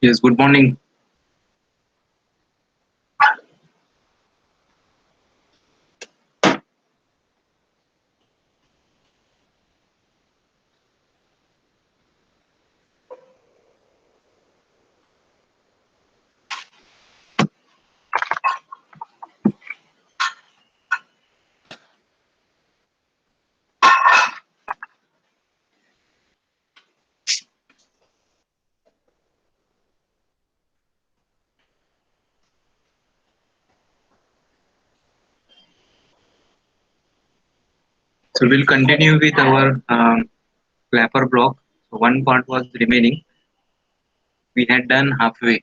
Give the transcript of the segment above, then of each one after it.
Yes, good morning. So we'll continue with our clapper block. So one part was remaining. We had done halfway.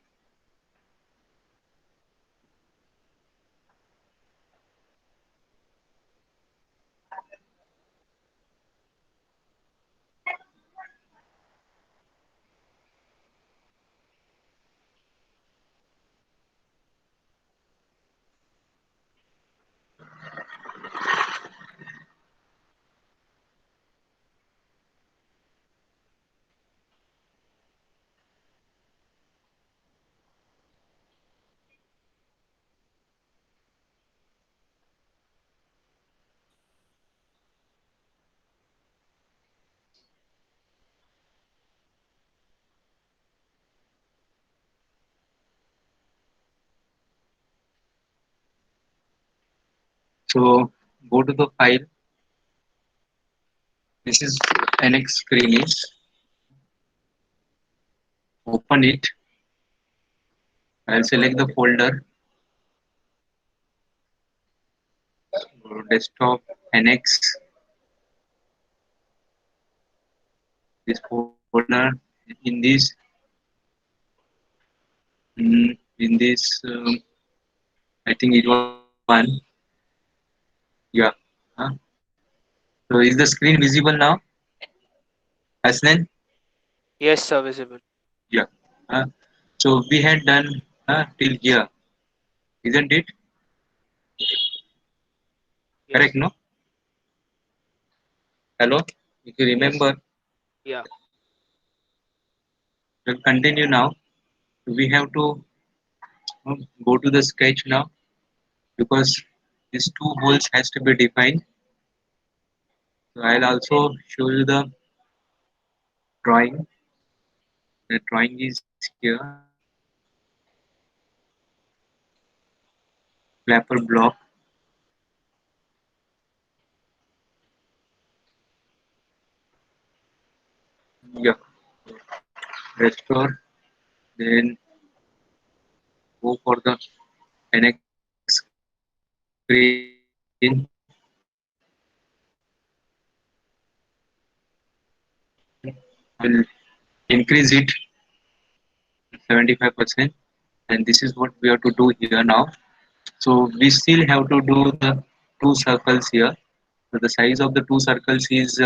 So go to the file. This is NX screen is. Open it. I'll select the folder. Go to desktop NX. This folder in this in this I think it was one. Yeah. Huh? So is the screen visible now, Hasnan? Yes, sir, visible. Yeah. Uh, so we had done till here, isn't it? Correct, Yes, no? Hello? If you yes, remember, yeah. we'll continue now. We have to go to the sketch now because these two holes has to be defined. So I'll also show you the drawing. The drawing is here. Clapper block. Yeah. Restore. Then go for the NX screen. Will increase it 75%, and this is what we have to do here now. So we still have to do the two circles here. So the size of the two circles is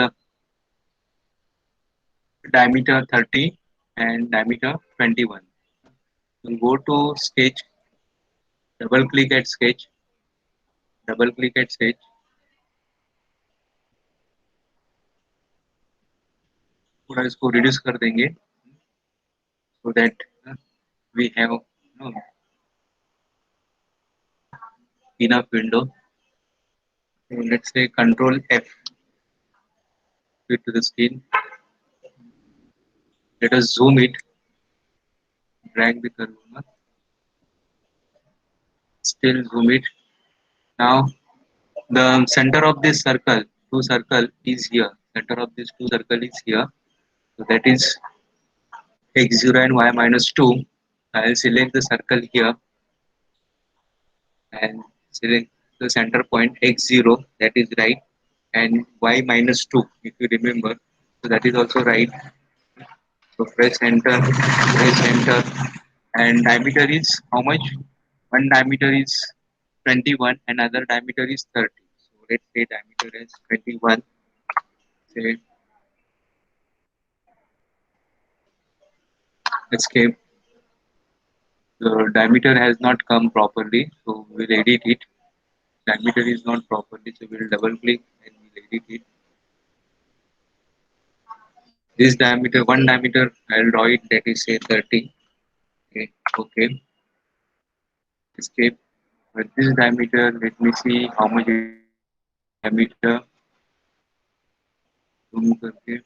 diameter 30 and diameter 21. So go to sketch, double click at sketch, double click at sketch. थोड़ा इसको reduce कर देंगे so that we have enough window. So let's say Control F to the screen. Let us zoom it, drag the curve, still zoom it. Now the center of this circle, two circle is here. Center of this two circle is here. So that is x0 and y minus 2. I'll select the circle here and select the center point x0, that is right, and y minus 2, if you remember. So that is also right. So press enter, and diameter is how much? One diameter is 21, another diameter is 30. So let's say diameter is 21. Say escape. The diameter has not come properly, so we'll edit it. Diameter is not properly, so we'll double click and we'll edit it. This diameter, one diameter, I'll draw it, that is say 30. Okay, okay, escape. But this diameter, let me see how much is diameter. Zoom करके.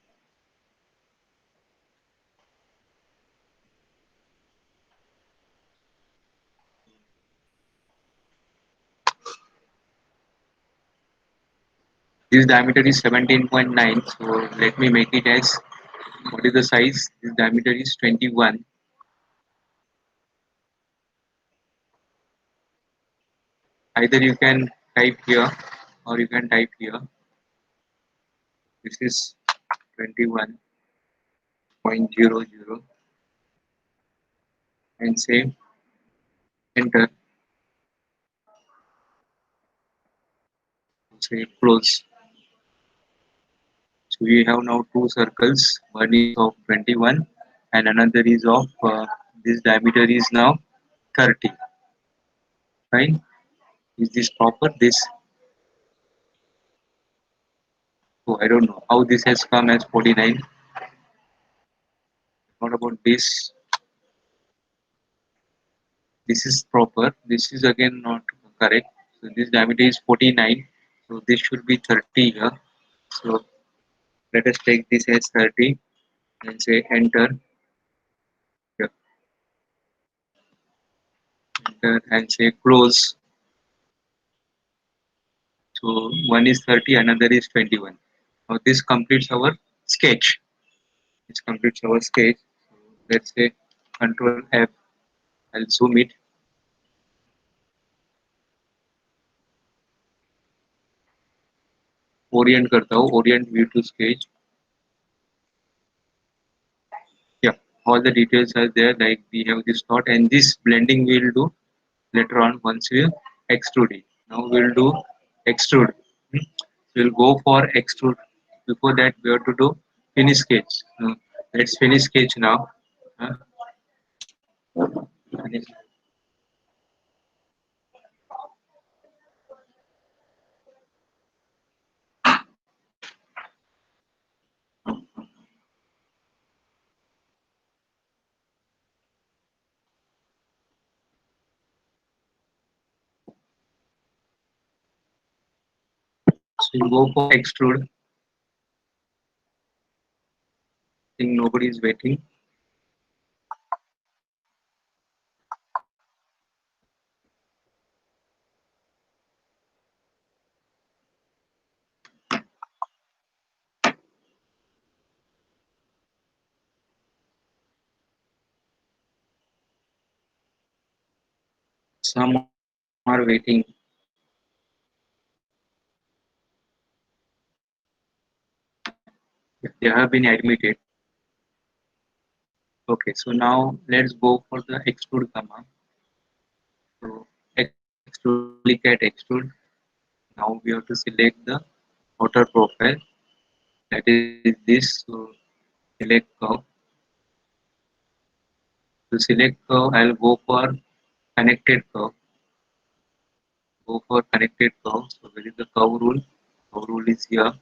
This diameter is 17.9. So let me make it as what is the size? This diameter is 21. Either you can type here or you can type here. This is 21.00 and say enter. Say close. So we have now two circles. One is of 21 and another is of this diameter is now 30. Fine. Is this proper? This, oh, I don't know how this has come as 49. What about this? This is proper. This is again not correct. So this diameter is 49. So this should be 30 here. So let us take this as 30 and say enter. Here, enter and say close. So one is 30, another is 21. Now this completes our sketch. This completes our sketch. So let's say Control F. I'll zoom it. Orient करता हूँ. Orient view to sketch. Yeah, all the details are there. Like we have this dot and this blending we'll do later on once we extrude it. Now we'll do extrude. Hmm. So we'll go for extrude. Before that, we have to do finish sketch. Let's finish sketch now. Uh, finish. So you go for extrude. Think nobody is waiting. Some are waiting. They have been admitted. Okay, so now let's go for the extrude command. So extrude, click at extrude. Now we have to select the outer profile. That is this. So select curve. To select curve, I'll go for connected curve. Go for connected curve. So where is the curve rule? Curve rule is here.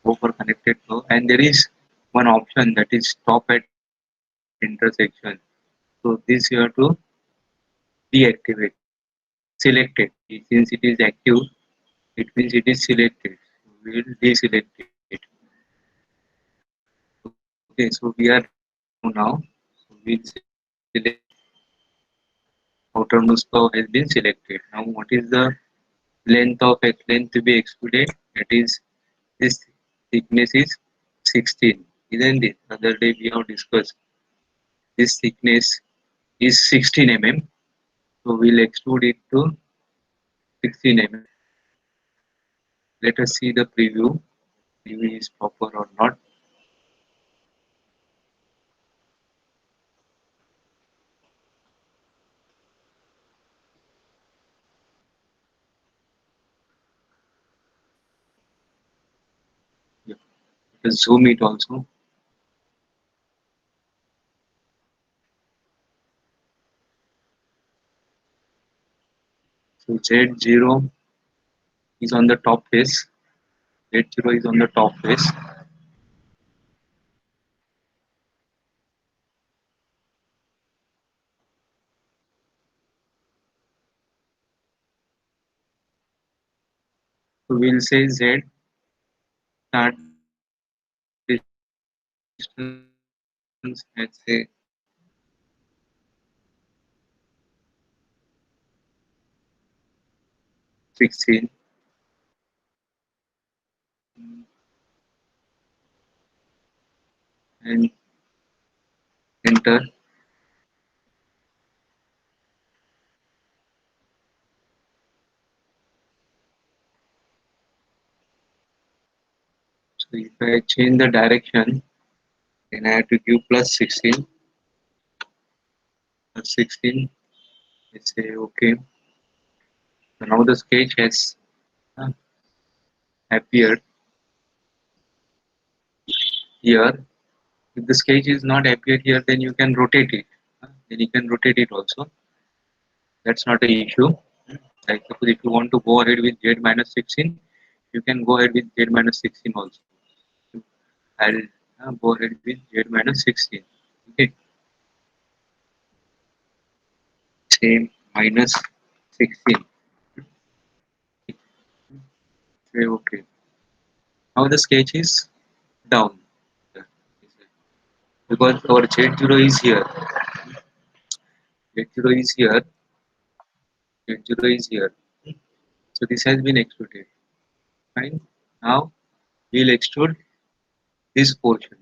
Go for connected curve, and there is one option that is stop at intersection. So this you have to deactivate. Select it. Since it is active, it means it is selected. So we will deselect it. Okay, so we are now. So we'll select outermost curve has been selected. Now what is the length of length to be extruded? That is, this thickness is 16. Isn't it? The other day we have discussed this thickness is 16 mm. So we'll extrude it to 16 mm. Let us see the preview. Preview is proper or not. Yeah. Let us zoom it also. So Z0 is on the top face. Z0 is on the top face. So we'll say Z start distance, let's say 16, and enter. So if I change the direction, then I have to give plus 16, plus 16. Let's say okay. So now the sketch has uh, appeared here. If the sketch is not appeared here, then you can rotate it. Then you can rotate it also. That's not an issue. Like suppose if you want to go ahead with Z minus 16, you can go ahead with Z minus 16 also. I'll go ahead with Z minus 16. Okay, same minus 16. Say okay. Now the sketch is down because our Z0 is here. Z0 is here. Z0 is here. So this has been extruded. Fine. Now we'll extrude this portion,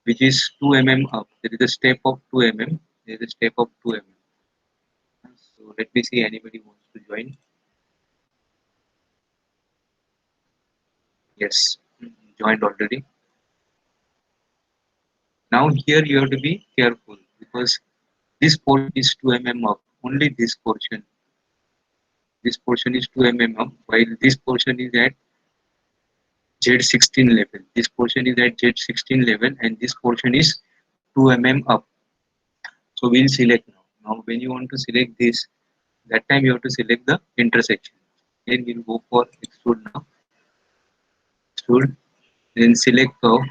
which is 2 mm up. There is a step of 2 mm. There is a step of 2 mm. So let me see anybody wants to join. Yes, joined already. Now here you have to be careful because this portion is 2 mm up. Only this portion. This portion is 2 mm up, while this portion is at Z16 level. This portion is at Z16 level, and this portion is 2 mm up. So we'll select now. Now when you want to select this, that time you have to select the intersection. Then we'll go for extrude now. Extrude. Then select curve.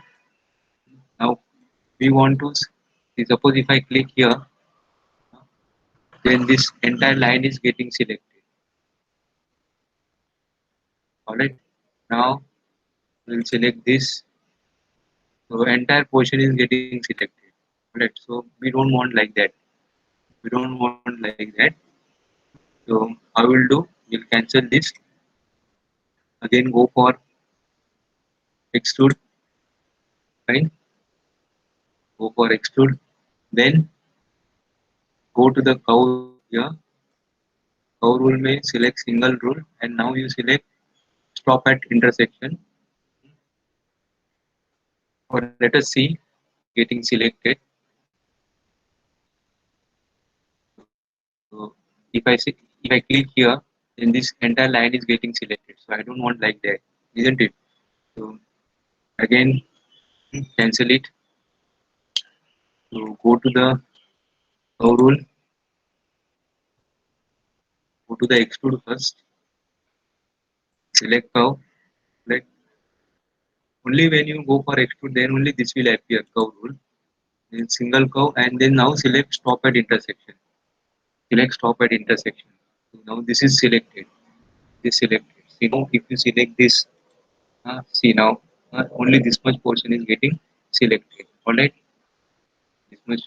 Now we want to suppose if I click here, then this entire line is getting selected. Alright. Now we'll select this. So entire portion is getting selected. Alright. So we don't want like that. We don't want like that. So I will do. We'll cancel this. Again go for extrude. Fine. Go for extrude. Then go to the curve here. Curve rule may select single rule, and now you select stop at intersection. Or let us see getting selected. So if I click here, then this entire line is getting selected. So I don't want like that, isn't it? So again cancel it. So go to the curve rule, go to the extrude first, select curve. Like only when you go for extrude, then only this will appear curve rule. Then single curve, and then now select stop at intersection. Select stop at intersection. So now this is selected. This selected. See now if you select this, see now only this much portion is getting selected. Alright, this much.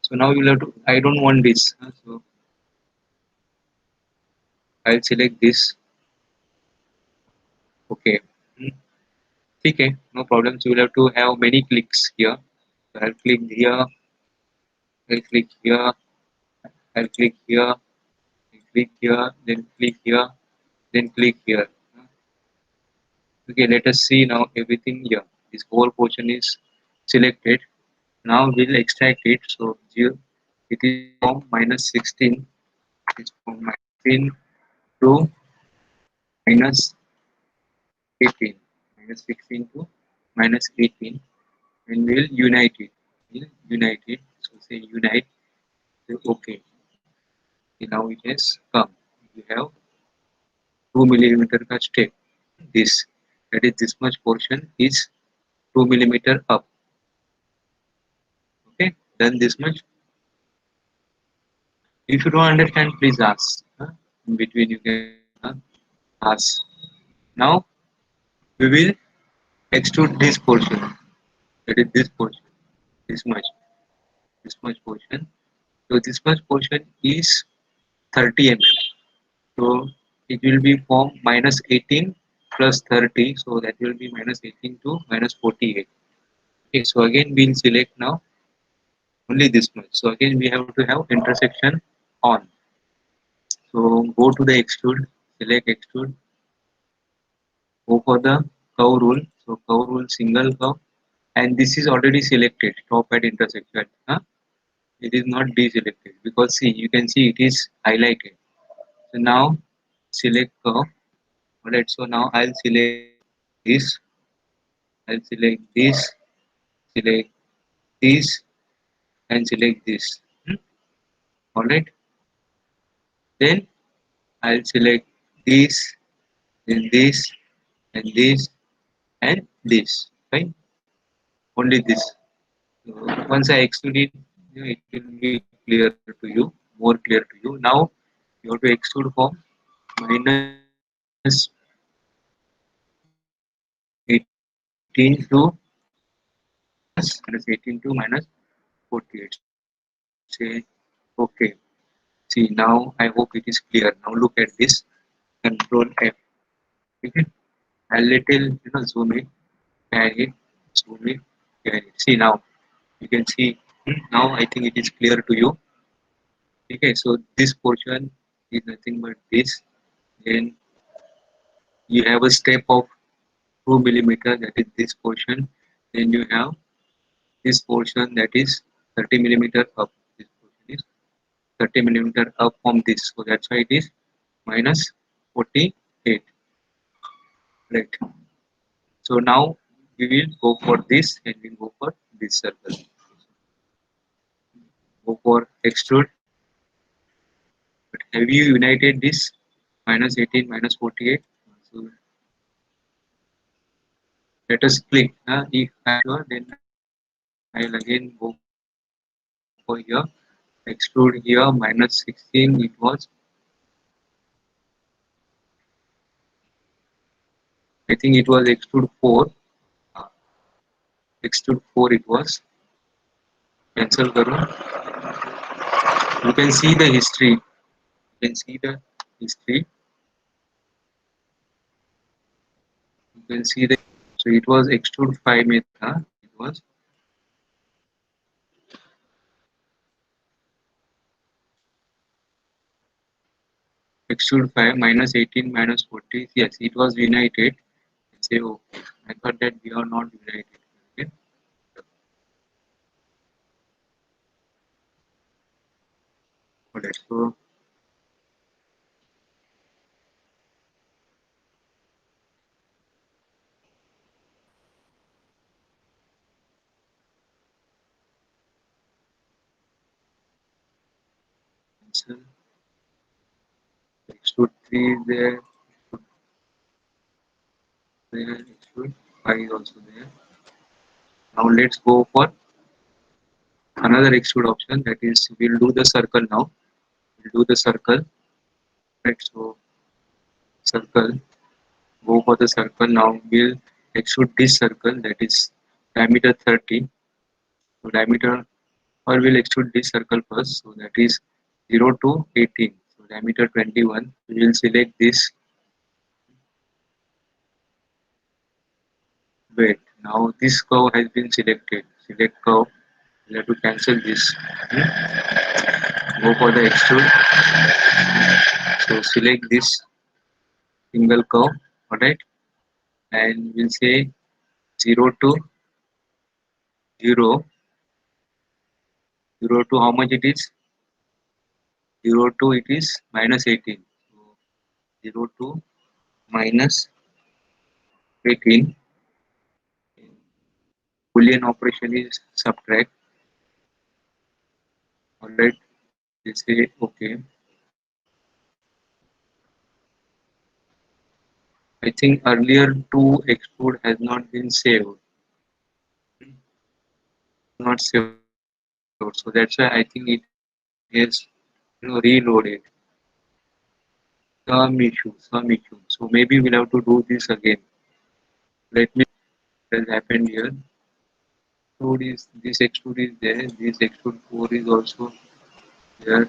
So now you'll have to. I don't want this. So I'll select this. Okay. Hmm. Okay, no problem. So you'll have to have many clicks here. So I'll click here. I'll click here. I'll click here. I'll click here. Then click here. Then click here. Okay, let us see now everything here. This whole portion is selected. Now we'll extract it. So it is from minus 16. It's from minus 16 to minus 18. Minus 16 to minus 18. And we'll unite it. We'll unite it. So say unite. So okay. Okay, now it has come. We have 2 mm ka step. This that is this much portion is 2 mm up. Okay, then this much. If you don't understand, please ask. In between, you can ask. Now we will extrude this portion, that is this portion, this much, this much portion. So this much portion is 30 mm. So it will be from minus 18 plus 30, so that will be minus 18 to minus 48. Okay, so again we'll select now only this much. So again we have to have intersection on. So go to the extrude, select extrude, go for the curve rule. So curve rule single curve, and this is already selected top at intersection. Huh? It is not deselected because see, you can see it is highlighted. So now select curve. Alright, so now I'll select this, I'll select this, select this, and select this. Alright, then I'll select this, then this, and this, and this. Fine, only this. So once I extrude it, it will be clear to you, more clear to you. Now you have to extrude from minus 18 to minus 48. Say okay. See, now I hope it is clear. Now look at this. Control F. Okay. A little, zoom it, carry it, zoom it, carry it. See now, you can see. Now I think it is clear to you. Okay. So this portion is nothing but this. Then you have a step of 2 millimeter. That is this portion. Then you have this portion that is 30 millimeter up. This portion is 30 millimeter up from this. So that's why it is minus 48. Right. So now we will go for this and we go for this circle. Go for extrude. But have you united this minus 18 minus 48? So let us click. If I sure, then I'll again go for here. Extrude here minus 16. It was. I think it was extrude 4. Extrude 4 it was. Cancel करो. You can see the history. You can see the history. You can see the. So it was extrude 5 में था. It was extrude 5 minus 18 minus 40. Yes, it was united. Say okay. I thought that we are not united. Okay. Alright. So extrude 3 is there. Extrude 5 is also there. Now let's go for another extrude option. That is, we'll do the circle now. We'll do the circle. Right. So circle. Go for the circle now. We'll extrude this circle. That is diameter 30. So diameter, or we'll extrude this circle first. So that is 0 to 18. So diameter 21. We will select this. Wait. Now this curve has been selected. Select curve. We have to cancel this. Go for the extrude. So select this single curve. Alright. And we'll say 0 to 0. 0 to how much it is? 0 to it is minus 18. So 0 to minus 18. Boolean operation is subtract. Alright, we say okay. I think earlier to extrude has not been saved. Not saved. So that's why I think it is reloaded. some issue. So maybe we'll have to do this again. Let me what has happened here. Extrude is this extrude is there. This extrude 4 is also there.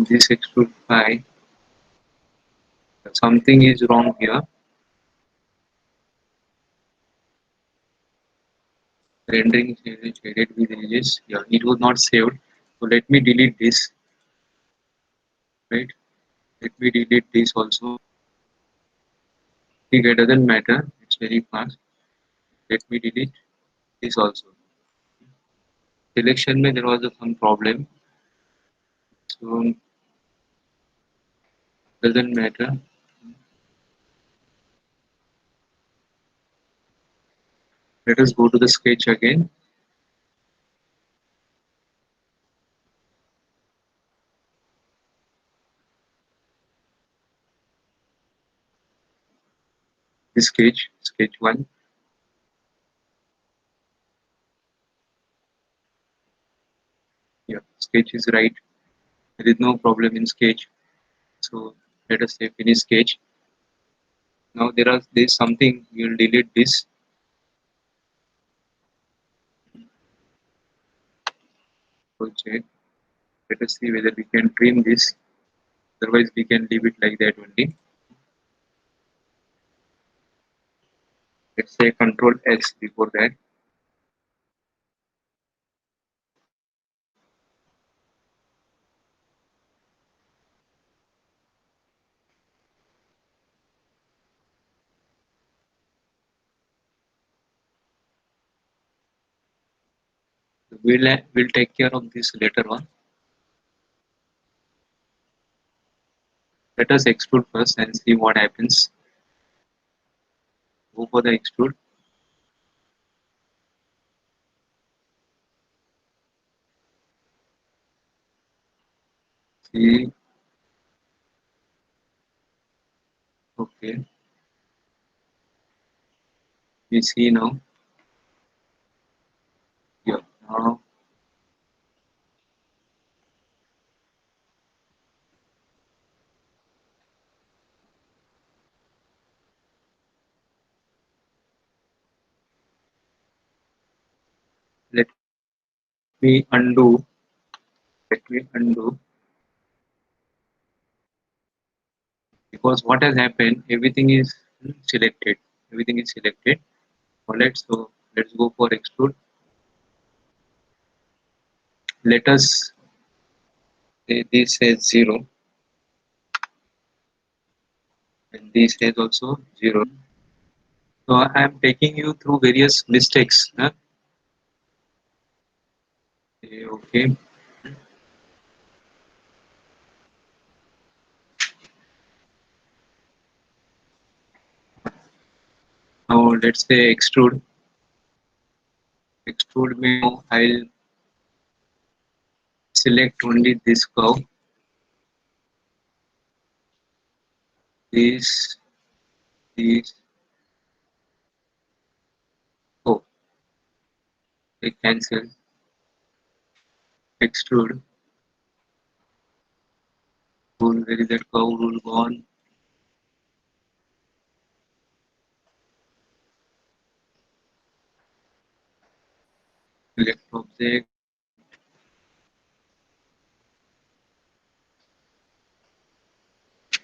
This extrude 5. Something is wrong here. Rendering shaded with edges. Yeah, it was not saved. So let me delete this. Right. Let me delete this also. It doesn't matter. It's very fast. Let me delete this also. Selection में there was some problem. So doesn't matter. Let us go to the sketch again. This sketch 1. Yeah, sketch is right. There is no problem in sketch. So let us say finish sketch. Now there is something. We will delete this project. Let us see whether we can trim this. Otherwise, we can leave it like that only. Let's say Control S before that. We'll take care of this later on. Let us extrude first and see what happens. Go for the extrude. See, okay. We see now. Yeah. Now let me undo. Let me undo because what has happened? Everything is selected. Everything is selected. Alright. So let's go for extrude. Let us say this says 0 and this says also 0. So I am taking you through various mistakes. Huh? Okay. Now let's say extrude. Extrude me. I'll select only this curve. This, this. Oh, I cancel. Extrude. Rule. Where is that curve rule gone? Select object.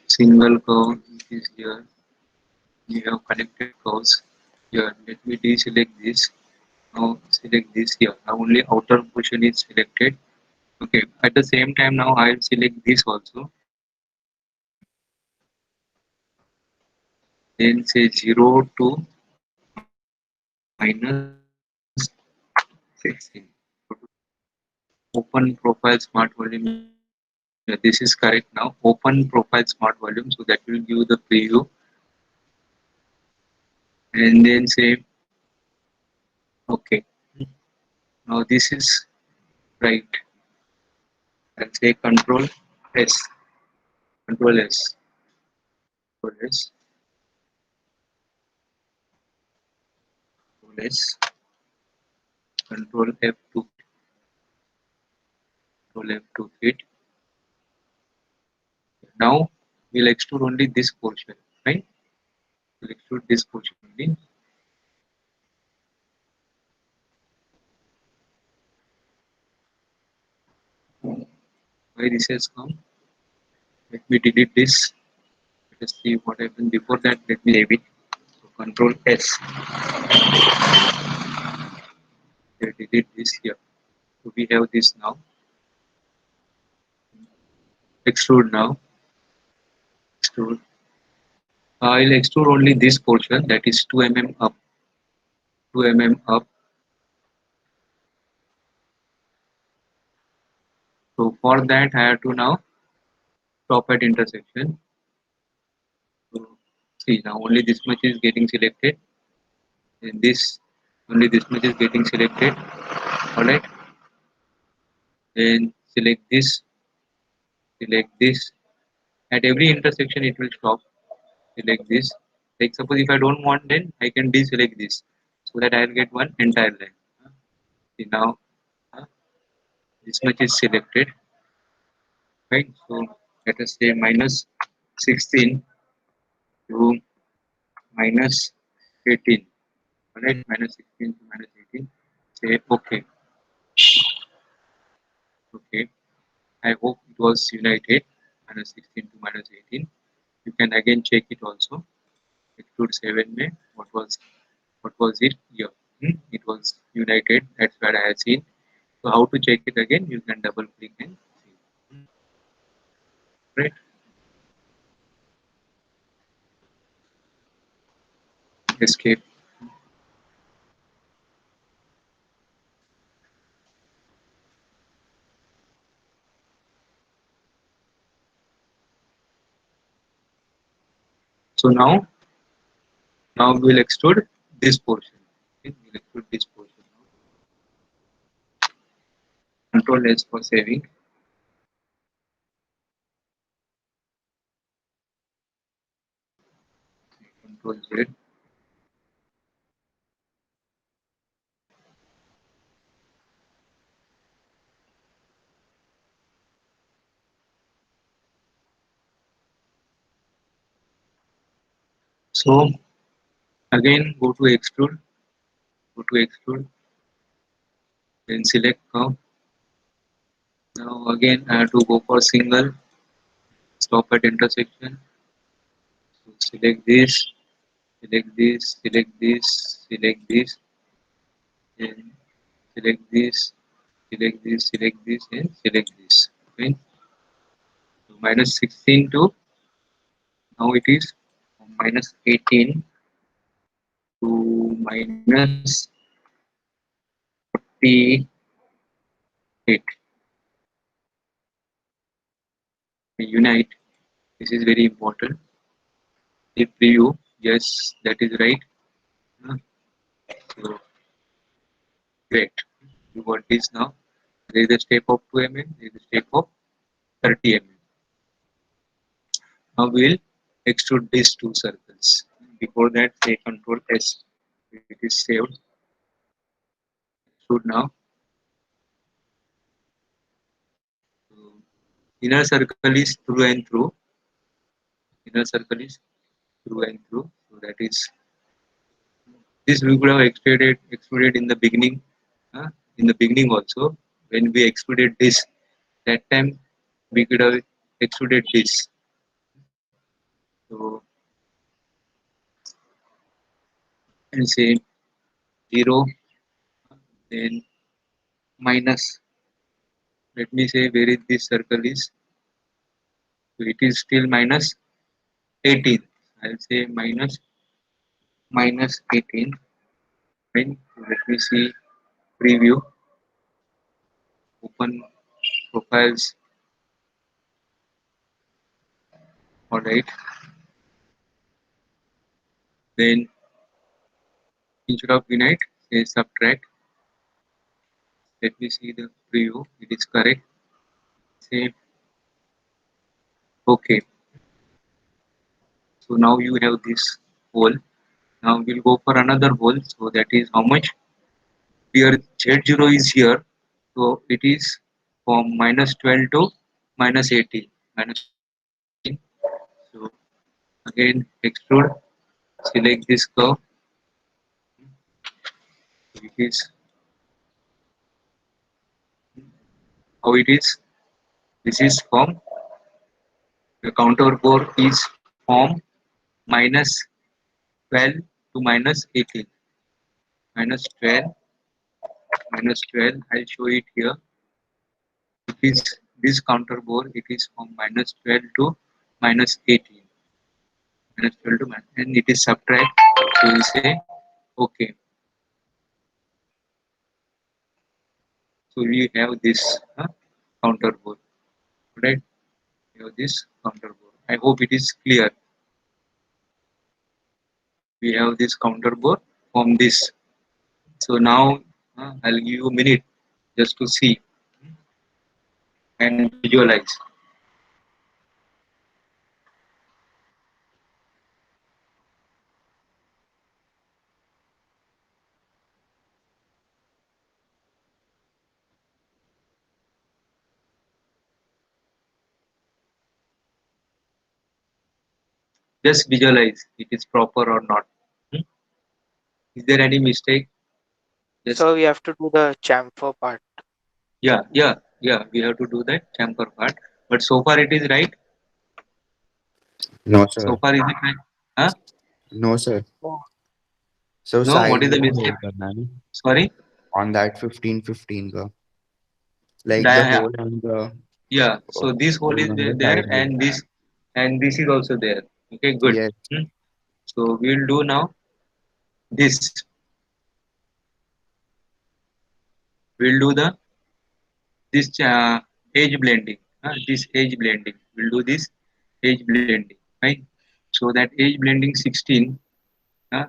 Single curve is here. You have connected curves. Here, let me deselect this. Now select this here. Now only outer portion is selected. Okay. At the same time, now I will select this also. Then say 0 to -16. Open profile smart volume. Yeah, this is correct now. Open profile smart volume. So that will give the preview. And then say okay. Now this is right. And say Control S. Control S. Control S. Control S. Control F2. Control F to fit. Now we'll extrude only this portion, right? We'll extrude this portion only. Why this has come? Let me delete this. Let us see what happened before that. Let me save it. So Control S. Delete this here. So we have this now. Extrude now. Extrude. I'll extrude only this portion, that is 2 mm up. 2 mm up. So for that I have to now stop at intersection. So see, now only this much is getting selected, and this only this much is getting selected. Alright. Then select this. Select this. At every intersection it will stop. Select this. Like suppose if I don't want, then I can deselect this so that I'll get one entire line. See now uh, this much is selected, right? So let us say minus 16 to minus 18. Alright, minus 16 to minus 18. Say okay. Okay. I hope it was united. Minus 16 to minus 18. You can again check it also. Extrude 7 May. What was it here? It was united. That's what I have seen. So how to check it again? You can double click and see. Right? Escape. So now we'll extrude this portion. Okay, we'll extrude this portion. Control S for saving. Control Z. So again go to extrude. Go to extrude. Then select curve. Now again I have to go for single. Stop at intersection. So select this. Select this. Select this. Select this. Then select this. Select this. Select this. And select this. Okay. So minus 16 to now it is minus 18 to minus 48. Unite. This is very important. The preview. Yes, that is right. Uh, So great. You got this now. There is a step of 2 mm. There is a step of 30 mm. Now we'll extrude these two circles. Before that, say Control S. It is saved. Extrude now. So inner circle is through and through. Inner circle is through and through. So that is this we could have extruded in the beginning. In the beginning also, when we extruded this, that time we could have extruded this. So and say 0, then minus. Let me say where is this circle is. So it is still minus 18. I'll say minus 18. Fine. So let me see preview. Open profiles. Alright. Then instead of unite, say subtract. Let me see the preview. It is correct. Say okay. So now you have this hole. Now we'll go for another hole. So that is how much? Here Z0 is here. So it is from -12 to -18. -18. So again extrude, select this curve. It is how it is. This is from the counter bore is from -12 to -18. -12, -12. I'll show it here. It is this counter bore. It is from -12 to -18. -12 to and it is subtract. So we say okay. So we have this counter bore, right? We have this counter bore. I hope it is clear. We have this counter bore from this. So now I'll give you a minute just to see and visualize. Just visualize it is proper or not. Hmm? Is there any mistake? Just So we have to do the chamfer part. yeah. We have to do that chamfer part. But so far it is right. No, So sir. far is it right? Huh? No, sir. Oh, So No. What side is the में mistake? hole करना है ना Sorry. on that 15-15 का like the Yeah. hole on the Yeah. So this hole is hole on the there, side में. and this is also there. Okay. Good. Yes. Hmm. So we'll do now this. We'll do the this edge blending. This edge blending. We'll do this edge blending. Right. So that edge blending 16. Uh,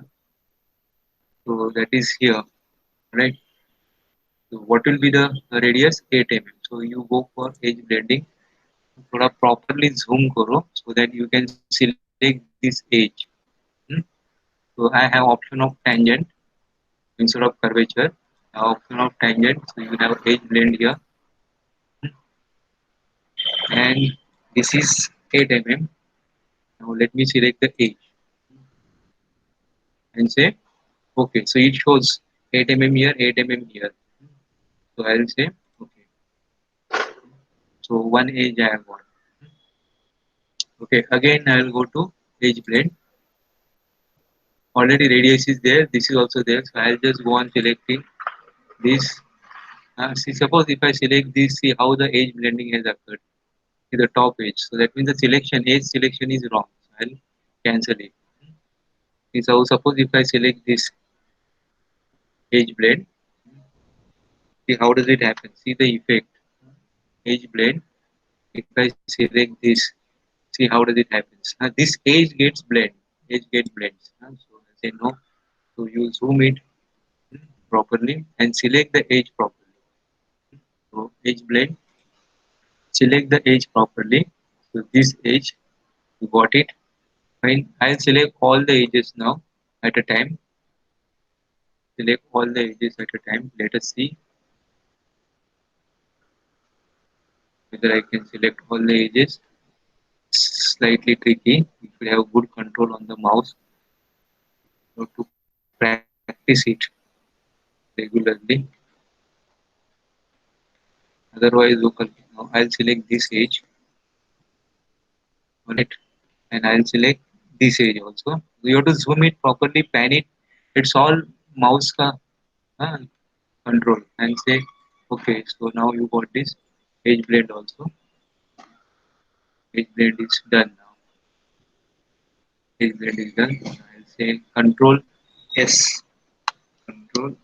so that is here. Right. So what will be the radius? 8 mm. So you go for edge blending. थोड़ा properly zoom करो so that you can select this edge. Hmm? So I have option of tangent instead of curvature. Option of tangent. So you have edge blend here, and this is 8 mm. Now let me select the edge and say okay. So it shows 8 mm here, 8 mm here. So I'll say okay. So one edge I have got. Okay. Again I will go to edge blend. Already radius is there. This is also there. So I'll just go on selecting this. See, suppose if I select this, see how the edge blending has occurred in the top edge. So that means the edge selection is wrong. So I'll cancel it. So suppose if I select this edge blend, see how does it happen? See the effect. Edge blend. If I select this, see how does it happen? This edge gets blend. Edge gets blends. So I say no. So you zoom it properly and select the edge properly. So edge blend. Select the edge properly. So this edge, you got it. Fine. I'll select all the edges now at a time. Select all the edges at a time. Let us see whether I can select all the edges. Slightly tricky. You should have good control on the mouse to practice it regularly. Otherwise, local. Now I'll select this edge on it, and I'll select this edge also. You have to zoom it properly, pan it. It's all mouse ka uh, control, and say okay. So now you got this edge blend also. Edge blend is done now. Edge blend is done. I'll say Control S. Control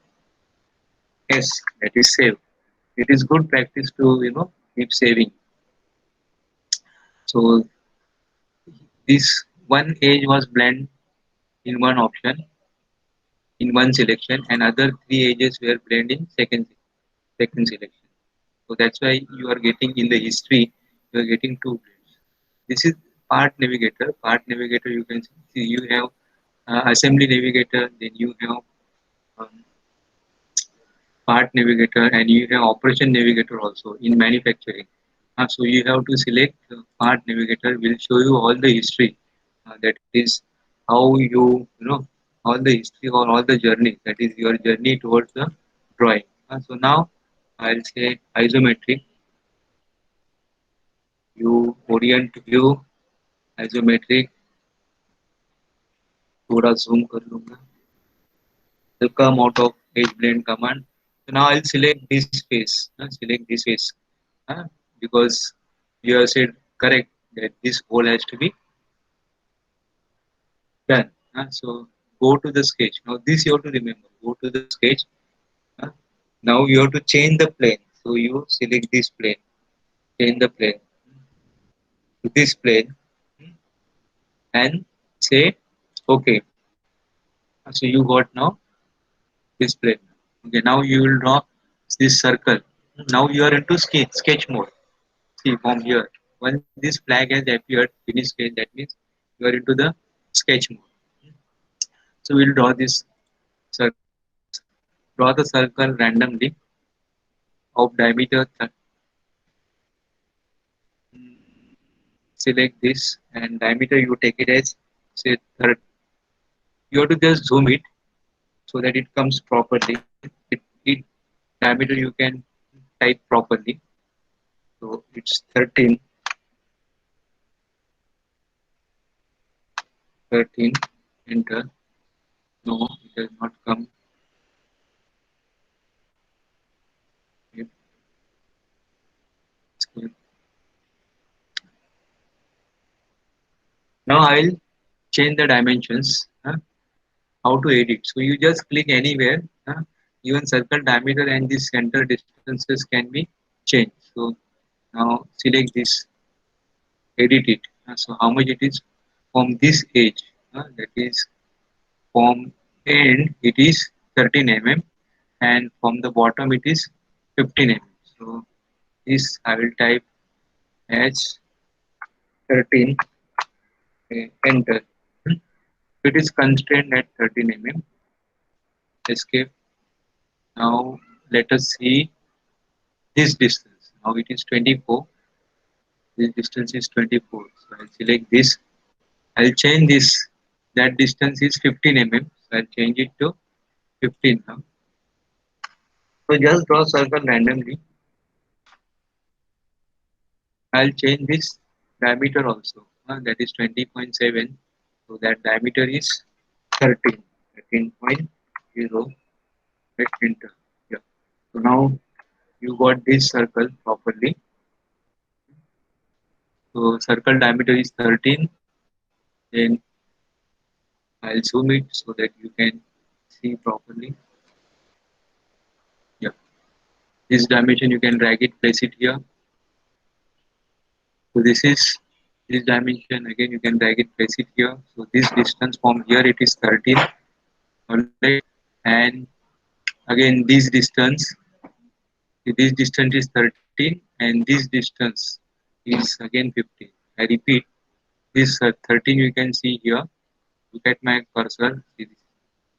S. That is save. It is good practice to keep saving. So this one edge was blend in one option in one selection, and other three edges were blend in second selection. So that's why you are getting in the history you are getting two blends. This is part navigator. Part navigator you can see you have assembly navigator, then you have um, part navigator, and you have operation navigator also in manufacturing. So you have to select part navigator will show you all the history. That is how you know all the history or all the journey. That is your journey towards the drawing. So now I'll say isometric. You orient view isometric. थोड़ा zoom कर लूंगा. Will come out of edge blend command. So now I'll select this face. Select this face. Because you have said correct that this hole has to be done. So go to the sketch. Now this you have to remember. Go to the sketch. uh, Now you have to change the plane. So you select this plane. Change the plane to this plane and say okay. So you got now this plane. Okay. Now you will draw this circle. Now you are into sketch mode. See from here. Once this flag has appeared, finish sketch. That means you are into the sketch mode. So we'll draw this circle. Draw the circle randomly of diameter. Select this and diameter you take it as say third. You have to just zoom it so that it comes properly. It diameter you can type properly. So it's 13. 13. Enter. No, it has not come. Yep. Escape. Now I will change the dimensions. How to edit? So you just click anywhere. Even circle diameter and the center distances can be changed. So now select this, edit it. So how much it is from this edge? That is from end it is 13 mm and from the bottom it is 15 mm. So this I will type as 13. Enter. It is constrained at 13 mm. Escape. Now let us see this distance. Now it is 24. This distance is 24. So I'll select this. I'll change this. That distance is 15 mm. So I'll change it to 15 now. So just draw circle randomly. I'll change this diameter also. That is 20.7. So that diameter is 13. 13.0. Hit enter. Yeah. So now you got this circle properly. So circle diameter is 13. Then I'll zoom it so that you can see properly. Yeah. This dimension you can drag it, place it here. So this is this dimension again you can drag it, place it here. So this distance from here it is 13. Alright. And again this distance is 13 and this distance is again 15. I repeat, this 13 you can see here. Look at my cursor. See this.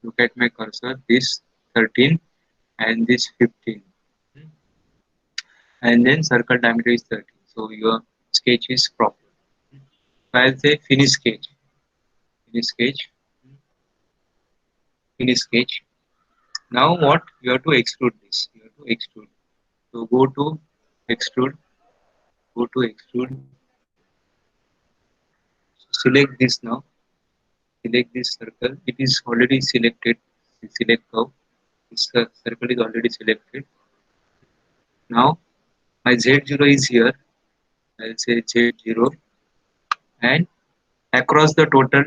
Look at my cursor. This 13 and this 15. And then circle diameter is 30. So your sketch is proper. So I'll say finish sketch. Finish sketch. Finish sketch. Now what? You have to extrude this. You have to extrude. So go to extrude. Go to extrude. Select this now. Select this circle. It is already selected. Select curve. This circle is already selected. Now my Z0 is here. I'll say Z0 and across the total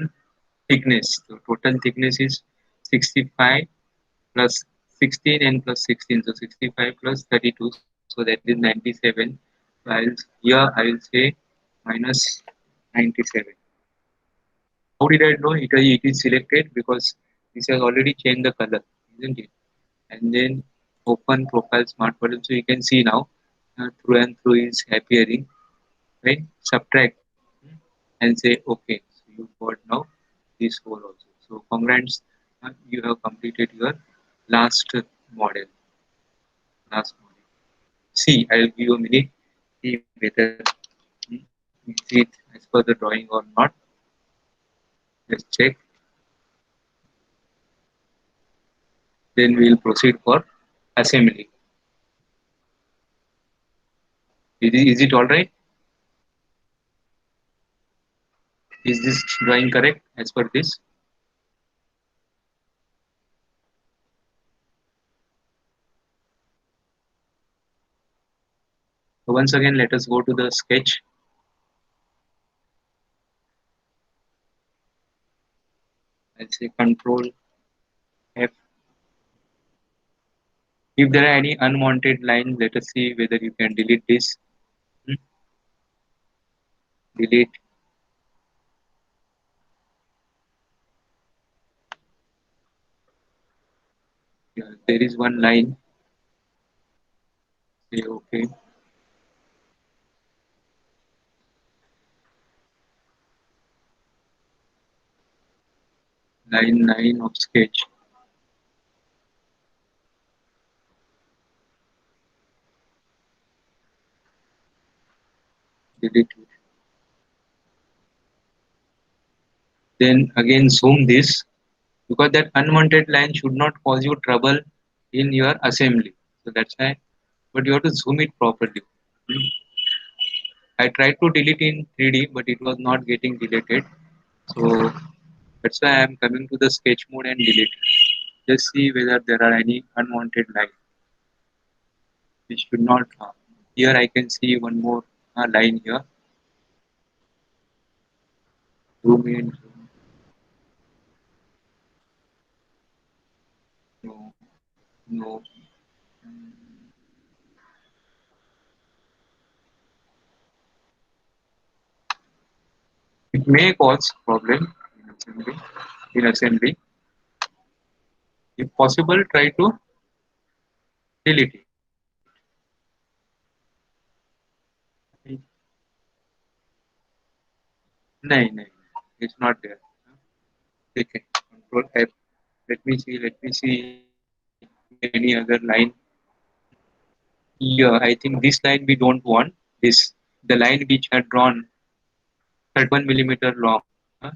thickness. The total thickness is 65 plus 16 and plus 16. So 65 plus 32. So that is 97. So here I will say minus 97. How did I know it is selected? Because this has already changed the color, isn't it? And then open profile smart model. So you can see now through and through is appearing. Right? Subtract and say okay. So you got now this whole also. So congrats, you have completed your last model. last module. See, I'll give you a minute. See whether is it as per the drawing or not. Let's check. Then we'll proceed for assembly. Is it all right? Is this drawing correct as per this? So once again, let us go to the sketch. I'll say Control F. If there are any unwanted lines, let us see whether you can delete this. Hmm, delete. Yeah, there is one line. Say okay. Line 9 of sketch. Delete it. Then again zoom this because that unwanted line should not cause you trouble in your assembly. So that's why, but you have to zoom it properly. Hmm. I tried to delete in 3D, but it was not getting deleted. So that's why I am coming to the sketch mode and delete it. Just see whether there are any unwanted lines. Which should not. Here I can see one more line here. Zoom in. No, no. It may cause problem in assembly. In assembly, if possible, try to delete it. No, no, it's not there. Okay, Control F. Let me see. Let me see any other line. Yeah, I think this line we don't want. This the line which had drawn 31 millimeter long. uh,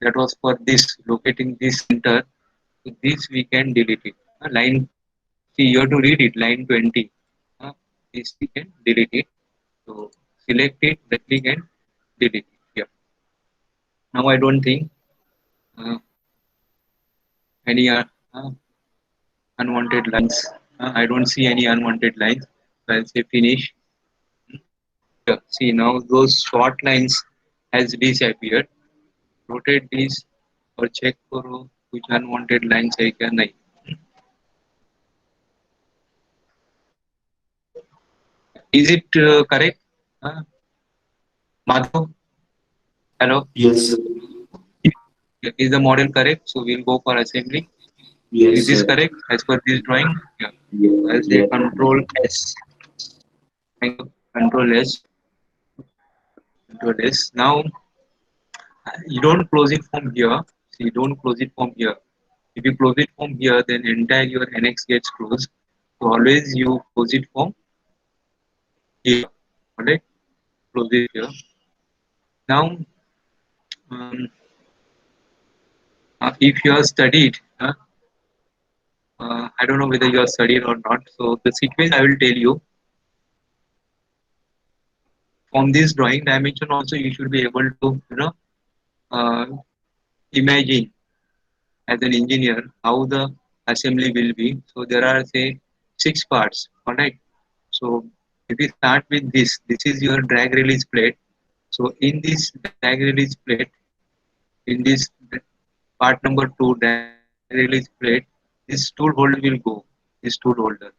that was for this locating this center. So this we can delete it. Line. See, you have to read it. Line 20. Uh, this we can delete it. So select it. That we can delete it. Yeah. Now I don't think uh, any uh, unwanted lines. I don't see any unwanted lines. So I'll say finish. Yeah. See now those short lines has disappeared. Rotate these और check करो कुछ unwanted lines है क्या नहीं. Is it correct? Uh, Madhav, hello. Yes, sir. Yeah, is the model correct? So we'll go for assembly. Is Yes, this sir. correct as per this drawing? Yeah. Yeah, I'll say yeah. Control S. Thank you. Control S. Control S. Now you don't close it from here. So you don't close it from here. If you close it from here, then entire your NX gets closed. So always you close it from here. Alright, close it here. Now, um, if you have studied, I don't know whether you have studied or not. So the sequence I will tell you from this drawing dimension also you should be able to uh, imagine as an engineer how the assembly will be. So there are say 6 parts. All right. So if we start with this, this is your drag release plate. So in this drag release plate, in this part number 2 drag release plate, this tool holder will go. This tool holder,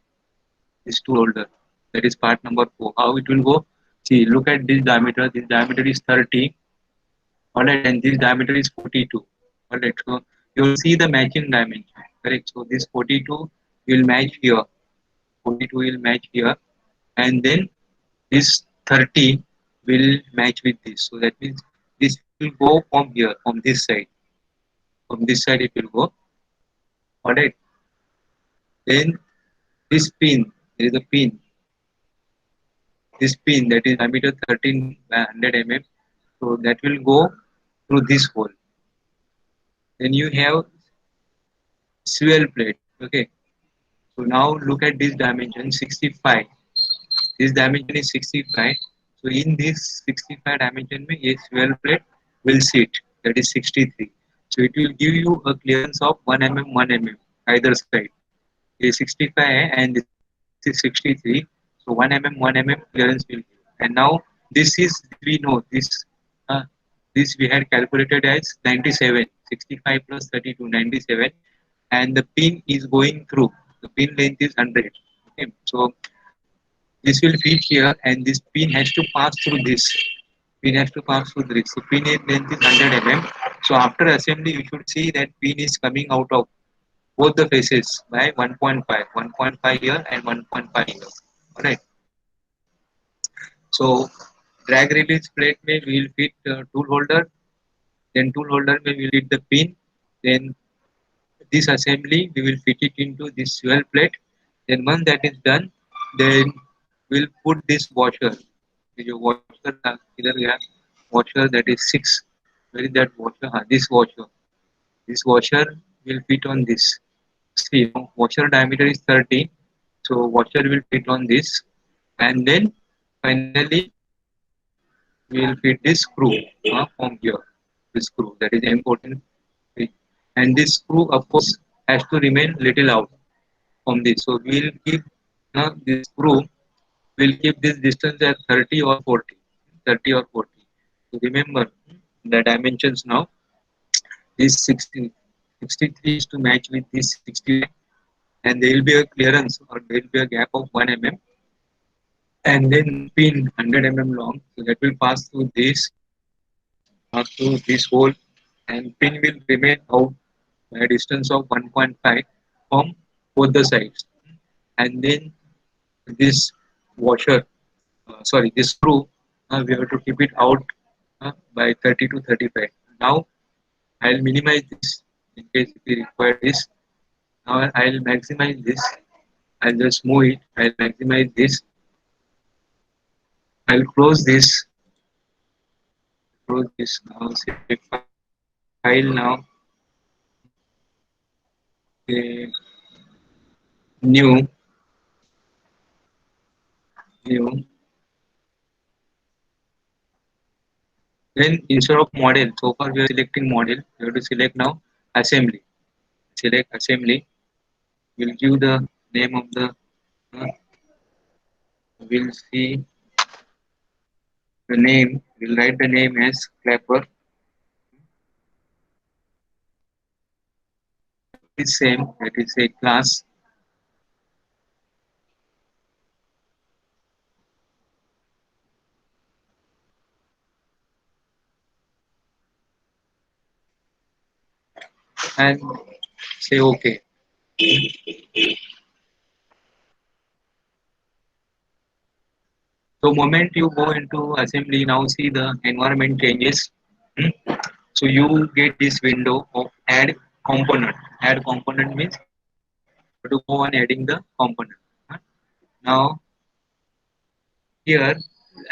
this tool holder. That is part number 4. How it will go? See, look at this diameter. This diameter is 30. All right, and this diameter is 42. All right, so you will see the matching dimension. Correct. So this 42 will match here. 42 will match here, and then this 30 will match with this. So that means this will go from here, from this side. From this side it will go. All right. Then this pin, there is a pin. This pin that is diameter 13 by 100 mm. So that will go through this hole. Then you have swell plate. Okay. So now look at this dimension 65. This dimension is 65. So in this 65 dimension, a swell plate will sit. That is 63. So it will give you a clearance of 1 mm, 1 mm either side. This is 65 and this is 63. So 1 mm, 1 mm clearance will give. And now this we know uh, this we had calculated as 97. 65 plus 32, 97, and the pin is going through. The pin length is 100. Okay, so this will fit here, and this pin has to pass through this. Pin has to pass through this. So pin length is 100 mm. So after assembly, you should see that pin is coming out of both the faces by 1.5, 1.5 here and 1.5 here. Alright. So drag release plate may will fit tool holder. Then tool holder may will fit the pin. Then this assembly we will fit it into this swell plate. Then once that is done, then we'll put this washer. जो washer था इधर गया washer that is 6. Where is that washer? This washer. This washer will fit on this. See, washer diameter is 30, so washer will fit on this, and then finally we will fit this screw from here. This screw that is important, and this screw of course has to remain little out from this. So we will keep this screw. We'll keep this distance at 30 or 40. 30 or 40. So remember the dimensions now. This 60, 63 is to match with this 60, and there will be a clearance or there will be a gap of 1 mm, and then pin 100 mm long. So that will pass through this hole, and pin will remain out by a distance of 1.5 from both the sides. And then this washer, this screw, we have to keep it out by 30 to 35. Now I'll minimize this in case if we require this. Now I'll maximize this. I'll just move it. I'll maximize this. I'll close this. Close this now. Save file now. Okay. New. New. Then instead of model, so far we are selecting model. We have to select now assembly. Select assembly. We'll give the name of the. We'll see the name. We'll write the name as Clapper. Is same. That is a class. And say OK. So moment you go into assembly, now see the environment changes. So you get this window of add component. Add component means you have to go on adding the component. Now here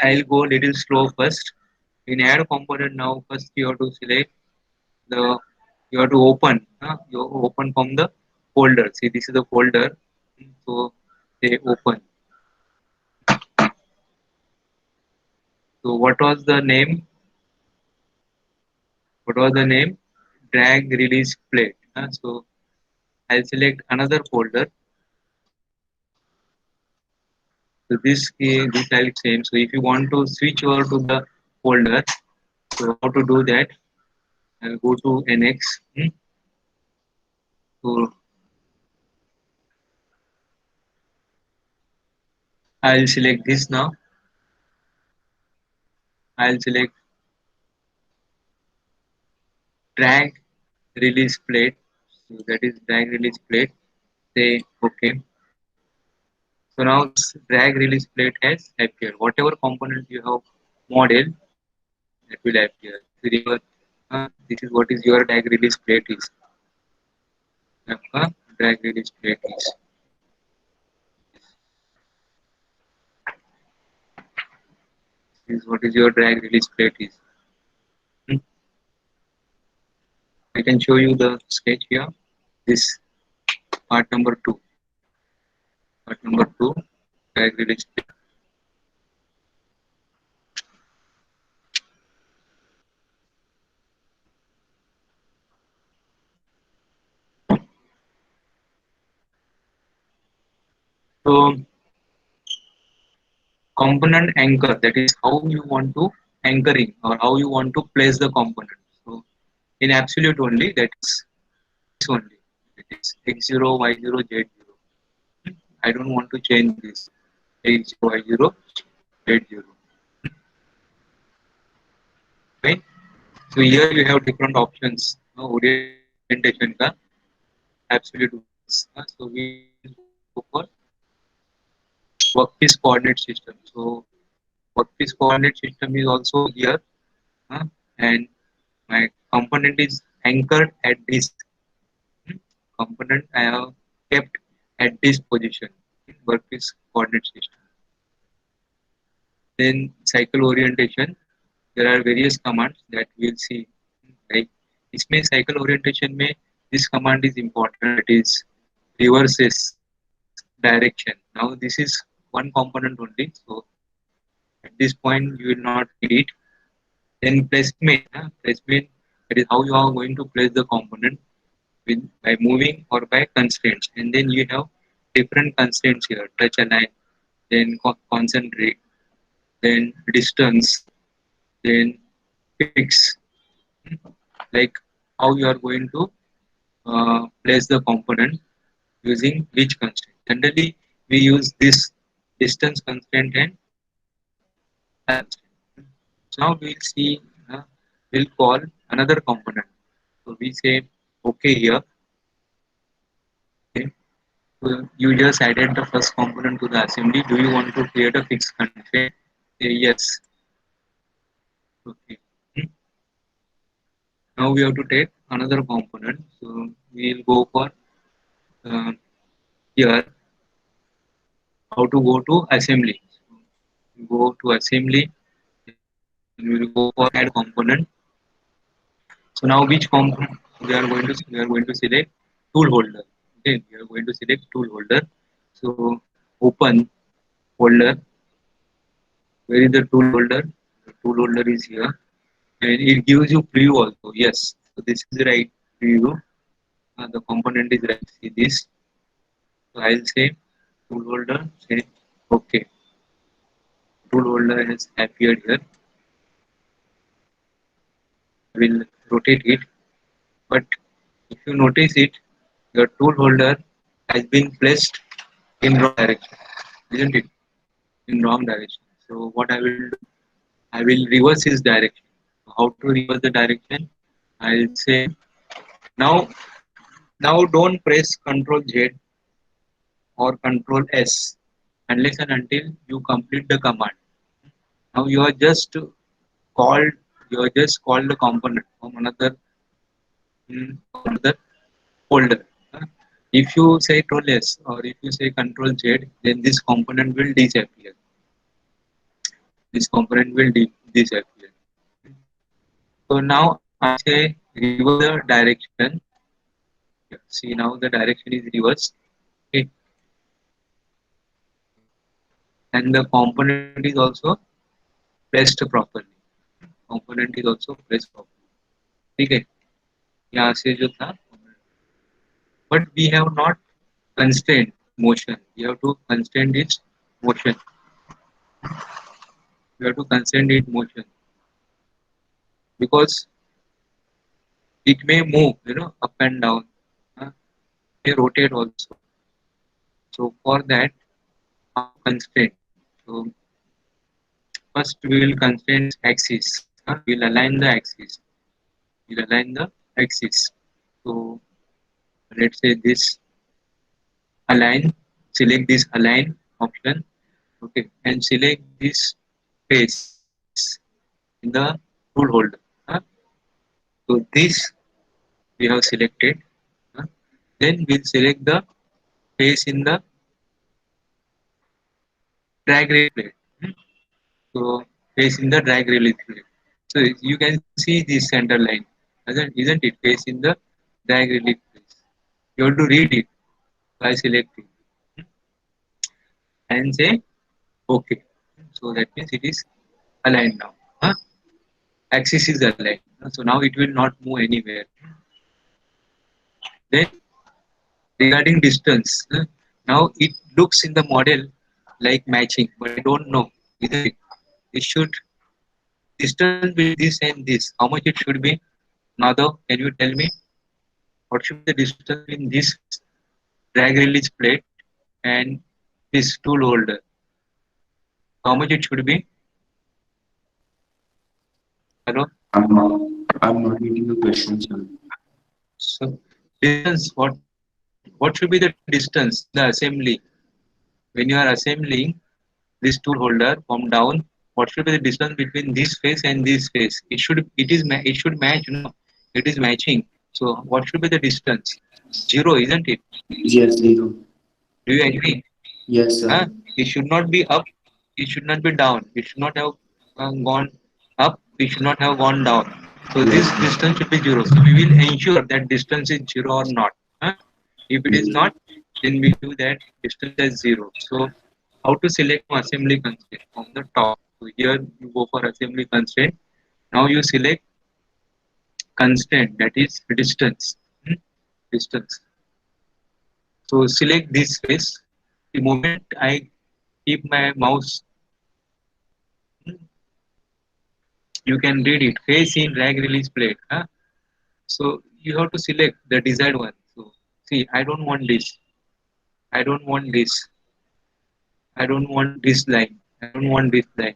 I'll go little slow first. In add component now first you have to select the you have to open. You open from the folder. See this is the folder. So they open. So what was the name? What was the name? Drag release plate. So I'll select another folder. So this I'll same. So if you want to switch over to the folder, so how to do that? I'll go to NX. So I'll select this now. I'll select drag release plate. So that is drag release plate. Say OK. So now this drag release plate has appeared. Whatever component you have model, that will appear. This is what is your drag release plate is. आपका drag release plate is. is what is your drag release plate is. Hmm. I can show you the sketch here. This part number 2. Part number 2, drag release plate. So component anchor, that is how you want to anchoring or how you want to place the component. So in absolute only, that is this only. It is x0, y0, z0. I don't want to change this x0, y0, z0. Right? So here you have different options. Orientation ka absolute values. So we go for workpiece coordinate system. So workpiece coordinate system is also here, and my component is anchored at this component. I have kept at this position in workpiece coordinate system. Then cycle orientation. There are various commands that we'll see. Like इसमें cycle orientation में this command is important. It is reverses direction. Now this is one component only. So at this point you will not need it. Then placement. Placement, that is how you are going to place the component with by moving or by constraints. And then you have different constraints here: touch align, then concentric, then distance, then fix. Like how you are going to place the component using which constraint. Generally, we use this distance constraint and align constraint. So now we'll see, we'll call another component. So we say okay here. Okay. So you just added the first component to the assembly. Do you want to create a fixed constraint? Say yes. Okay. Hmm. Now we have to take another component. So we'll go for uh, here how to go to assembly. So we go to assembly. We will go for add component. So now which component we are going to select tool holder. Okay, we are going to select tool holder. So open folder. Where is the tool holder? The tool holder is here, and it gives you preview also. Yes, so this is the right preview. The component is right. See this. So I'll say tool holder. Say okay. Tool holder has appeared here. I will rotate it. But if you notice it, your tool holder has been placed in wrong direction, isn't it? In wrong direction. So what I will do, I will reverse his direction. How to reverse the direction? I'll say now don't press Control Z or Control S unless and until you complete the command. Now called you are just called the component from another folder. Uh, If you say Control S or if you say Control Z, then this component will disappear. This component will disappear. So now I say reverse the direction. See now the direction is reversed. Okay. And the component is also placed properly. Component is also placed properly. ठीक है यहाँ से जो था but we have not constrained motion. We have to constrain its motion. We have to constrain its motion because it may move, up and down. May rotate also. So for that, constraint. So first we will constrain its axis. We'll align the axis. We'll align the axis. So let's say this align. Select this align option. Okay, and select this face in the tool holder. So this we have selected. Then we'll select the face in the drag rail plate. So face in the drag release plate. So you can see this center line, isn't it? Face in the drag release plate. You have to read it by selecting and say OK. So that means it is aligned now. Huh? Axis is aligned. So now it will not move anywhere. Then regarding distance, now it looks in the model like matching, but I don't know, isn't it? It should distance between this and this. How much it should be? Madhav, can you tell me what should be the distance between this drag release plate and this tool holder? How much it should be? Hello? I'm not getting the question, sir. So distance, what should be the distance in the assembly? When you are assembling this tool holder from down, what should be the distance between this face and this face? It should match, no? It is matching. So what should be the distance? Zero, isn't it? Yes, zero. Do you agree? Yes, sir. Huh? It should not be up. It should not be down. It should not have gone up. It should not have gone down. So Yes, this sir. distance should be zero. So we will ensure that distance is zero or not. Huh? If it is Yes. not, then we do that distance as zero. So how to select assembly constraint from the top? So here you go for assembly constraint. Now you select constraint, that is distance. Distance. So select this face. The moment I keep my mouse, you can read it. Face in drag release plate. Huh? So you have to select the desired one. So see, I don't want this. I don't want this. I don't want this line. I don't want this line.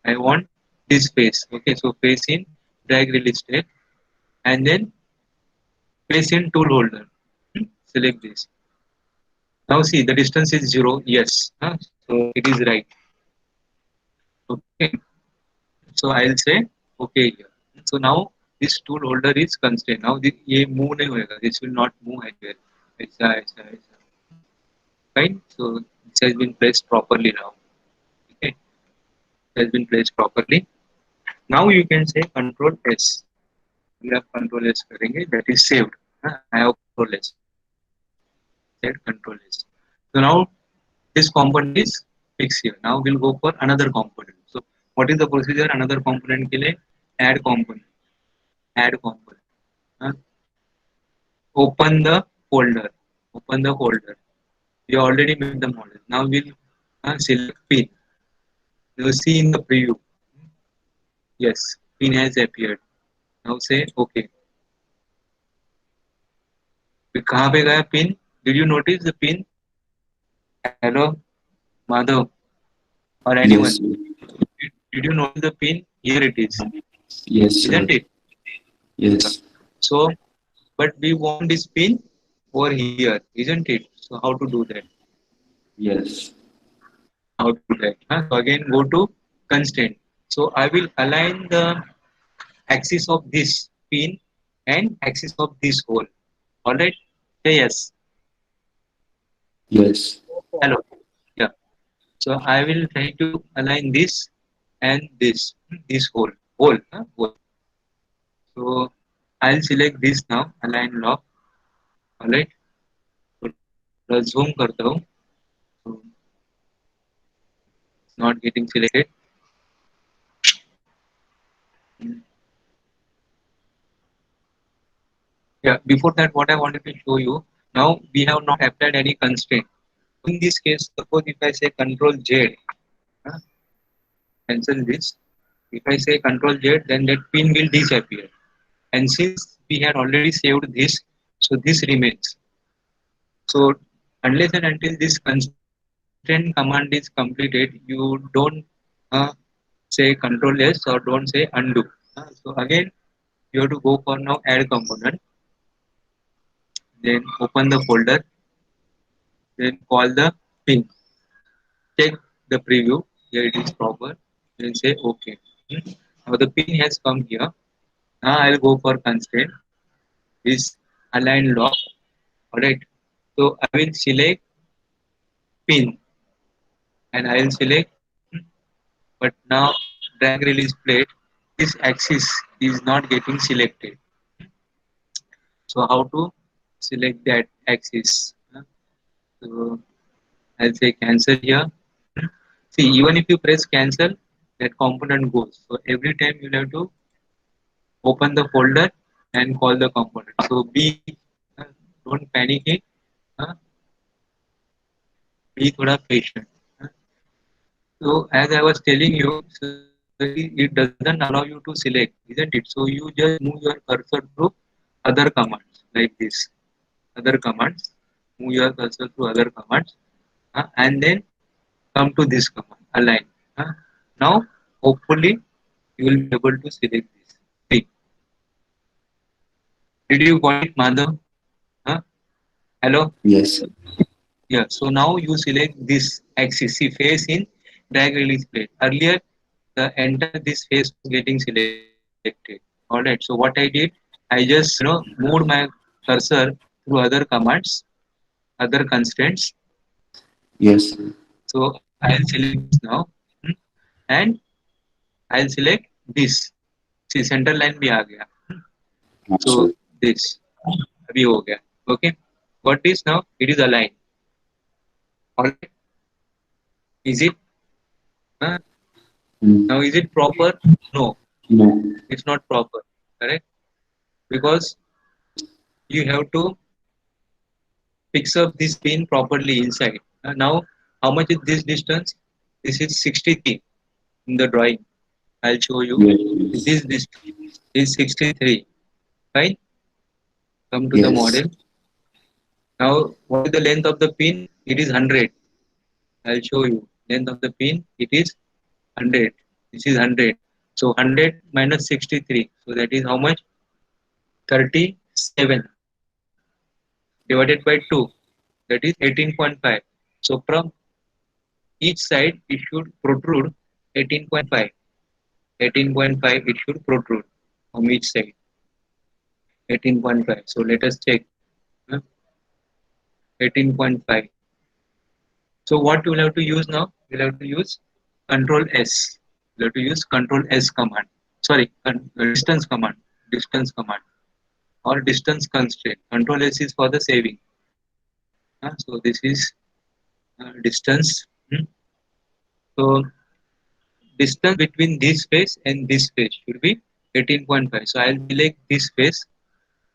I want this face. Okay, so face in drag release state and then face in tool holder. Select this. Now see the distance is zero. Yes. Huh? So it is right. Okay. So I'll say okay here. So now this tool holder is constrained. Now ये move नहीं होएगा. This will not move anywhere. ऐसा. Fine. So this has been placed properly now. Okay. It has been placed properly. Now you can say Control S. We have Control S करेंगे. That is saved. I have Control S. Set Control S. So now this component is fixed here. Now we'll go for another component. So what is the procedure? Another component के लिए add component. Add component. Uh, Open the folder. Open the folder. We already made the model. Now we'll select pin. You see in the preview. Yes, pin has appeared. Now say OK. कहाँ पे गया pin? Did you notice the pin? Hello, Madhav or anyone? Yes, sir. Did you notice the pin? Here it is, Yes, sir. isn't it? Yes. So, but we want this pin over here, isn't it? So how to do that? Yes. How to do that? So again, go to constraint. So I will align the axis of this pin and axis of this hole. All right? Say yes. Yes. Hello. Yeah. So I will try to align this and this hole. So I'll select this now, align lock. All right. So zoom करता हूँ. So it's not getting selected. Yeah. Before that, what I wanted to show you. Now we have not applied any constraint. In this case, suppose if I say Control Z, uh, cancel this. If I say Control Z, then that pin will disappear. And since we had already saved this, so this remains. So unless and until this constraint command is completed, you don't say Control S or don't say undo. So again, you have to go for now add component. Then open the folder. Then call the pin. Check the preview. Here it is proper. Then say OK. Now the pin has come here. Now I'll go for constraint. This align lock. Alright. So I will select pin and I will select, but now drag release plate, this axis is not getting selected. So how to select that axis? So I'll say cancel here. See, even if you press cancel, that component goes. So every time you'll have to open the folder and call the component. So uh, don't panic it. Uh, be thoda patient. So as I was telling you, so it doesn't allow you to select, isn't it? So you just move your cursor through other commands like this. Other commands. Move your cursor through other commands, and then come to this command, align. Now, hopefully, you will be able to select this. See, did you got it, Madhav? Huh? Hello? Yes, sir. Yeah, so now you select this axis, see face in drag release plate. Earlier, the entire this face was getting selected. Alright, so what I did, I just moved my cursor through other commands, other constraints. Yes, sir. So I'll select this now, and I'll select this. See, center line भी आ गया. So Sir. this अभी हो गया. Okay. What is now? It is aligned. Alright. Is it? Uh, Mm. Now is it proper? No, No. it's not proper. Correct? Because you have to fix up this pin properly inside. Now, how much is this distance? This is 63 in the drawing. I'll show you. Yes. This distance is 63. Fine. Come to the Yes. model. Now, what is the length of the pin? It is 100. I'll show you. Length of the pin, it is 100. This is 100. So 100 minus 63. So that is how much? 37 divided by 2. That is 18.5. So from each side, it should protrude 18.5. 18.5 it should protrude from each side. 18.5. So let us check. Huh? 18.5. So what we'll have to use now? We'll have to use Control S. We'll have to use Control S command. Sorry, distance command. Distance command or distance constraint. Control S is for the saving. So this is distance. So distance between this face and this face should be 18.5. So I'll select this face.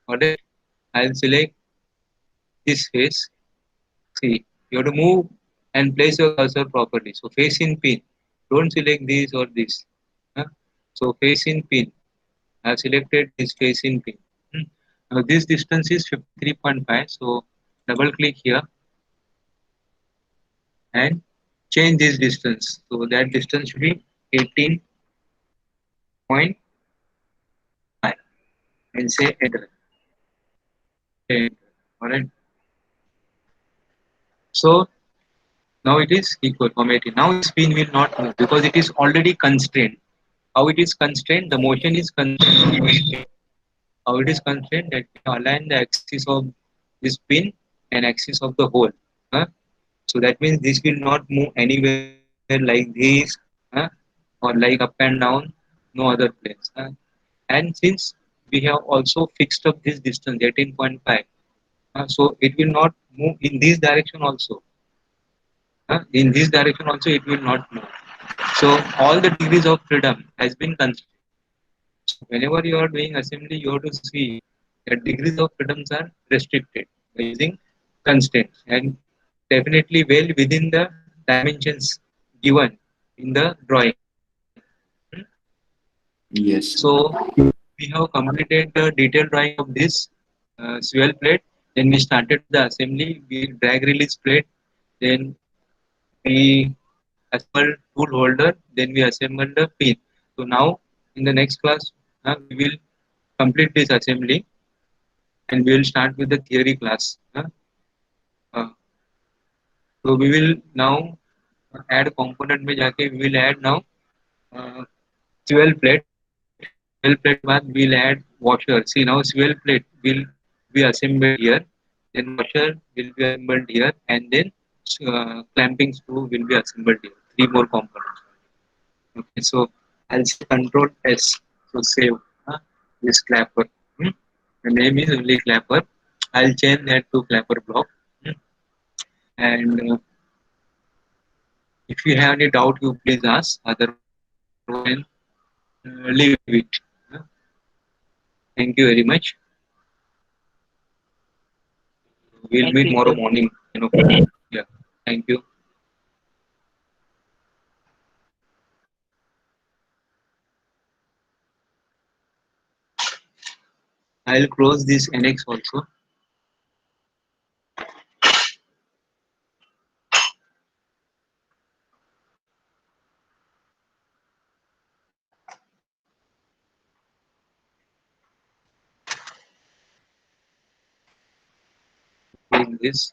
Alright. I'll select this face. See, you have to move and place your cursor properly. So face in pin. Don't select this or this. Huh? So face in pin. I have selected this face in pin. Now this distance is 53.5. So double click here and change this distance. So that distance should be 18.5 and say enter. Enter. Alright. So now it is equal from 18. Now this pin will not move because it is already constrained. How it is constrained? The motion is constrained. How it is constrained? That we align the axis of this pin and axis of the hole. Huh? So that means this will not move anywhere like this, huh? Or like up and down, no other place. And since we have also fixed up this distance 18.5, so it will not move in this direction also. In this direction also it will not move. So all the degrees of freedom has been constrained. Whenever you are doing assembly, you have to see that degrees of freedoms are restricted by using constraints and definitely well within the dimensions given in the drawing. Yes. So we have completed the detailed drawing of this swell plate. Then we started the assembly. We drag release plate. Then we assemble tool holder. Then we assemble the pin. So now in the next class, we will complete this assembly and we will start with the theory class. Uh, so we will now add component में जाके we will add now uh, fuel plate. Fuel plate बाद we will add washer. See now fuel plate will be assembled here. Then washer will be assembled here, and then clamping screw will be assembled here. Three more components. Okay, so I'll say Control S to save this clapper. Hmm. The name is only clapper. I'll change that to clapper block. Hmm. And if you have any doubt, you please ask. Otherwise, leave it. Uh, Thank you very much. We'll Thank meet you, tomorrow sir. morning. Yeah. Thank you. I'll close this NX also. Close this.